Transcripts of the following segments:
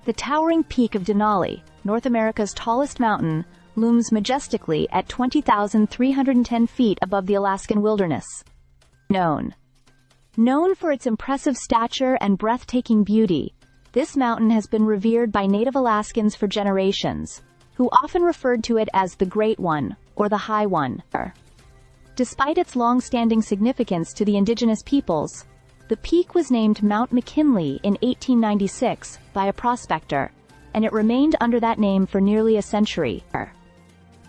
The towering peak of Denali, North America's tallest mountain, looms majestically at 20,310 feet above the Alaskan wilderness. Known for its impressive stature and breathtaking beauty, this mountain has been revered by Native Alaskans for generations, who often referred to it as the Great One, or the High One. Despite its long-standing significance to the indigenous peoples, the peak was named Mount McKinley in 1896 by a prospector, and it remained under that name for nearly a century.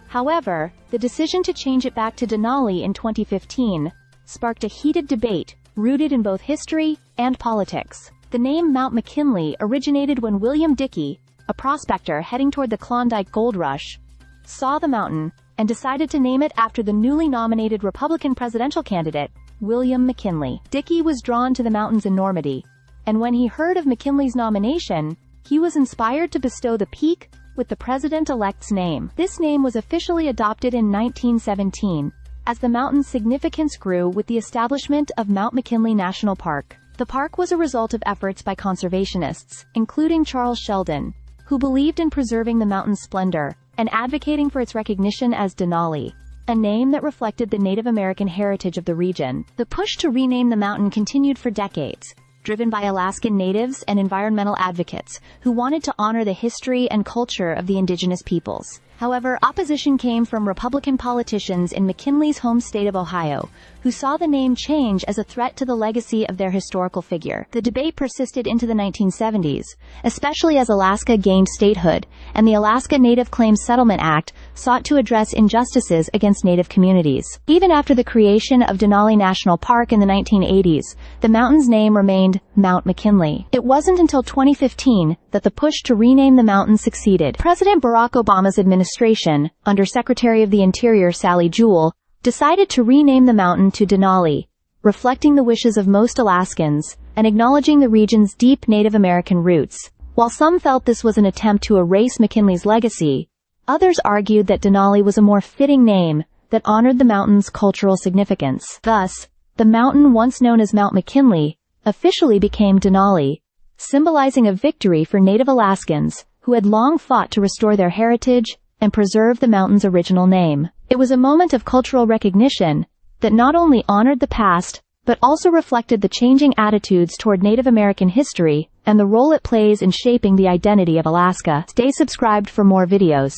However, the decision to change it back to Denali in 2015 sparked a heated debate rooted in both history and politics. The name Mount McKinley originated when William Dickey, a prospector heading toward the Klondike Gold Rush, saw the mountain and decided to name it after the newly nominated Republican presidential candidate, William McKinley. Dickey was drawn to the mountains in Normandy, and when he heard of McKinley's nomination, he was inspired to bestow the peak with the president-elect's name. This name was officially adopted in 1917, as the mountain's significance grew with the establishment of Mount McKinley National Park. The park was a result of efforts by conservationists, including Charles Sheldon, who believed in preserving the mountain's splendor and advocating for its recognition as Denali, a name that reflected the Native American heritage of the region. The push to rename the mountain continued for decades, driven by Alaskan natives and environmental advocates who wanted to honor the history and culture of the indigenous peoples. However, opposition came from Republican politicians in McKinley's home state of Ohio, who saw the name change as a threat to the legacy of their historical figure. The debate persisted into the 1970s, especially as Alaska gained statehood, and the Alaska Native Claims Settlement Act sought to address injustices against Native communities. Even after the creation of Denali National Park in the 1980s, the mountain's name remained Mount McKinley. It wasn't until 2015 that the push to rename the mountain succeeded. President Barack Obama's administration, under Secretary of the Interior Sally Jewell, decided to rename the mountain to Denali, reflecting the wishes of most Alaskans and acknowledging the region's deep Native American roots. While some felt this was an attempt to erase McKinley's legacy, others argued that Denali was a more fitting name that honored the mountain's cultural significance. Thus, the mountain once known as Mount McKinley officially became Denali, symbolizing a victory for Native Alaskans who had long fought to restore their heritage and preserve the mountain's original name. It was a moment of cultural recognition that not only honored the past, but also reflected the changing attitudes toward Native American history and the role it plays in shaping the identity of Alaska. Stay subscribed for more videos.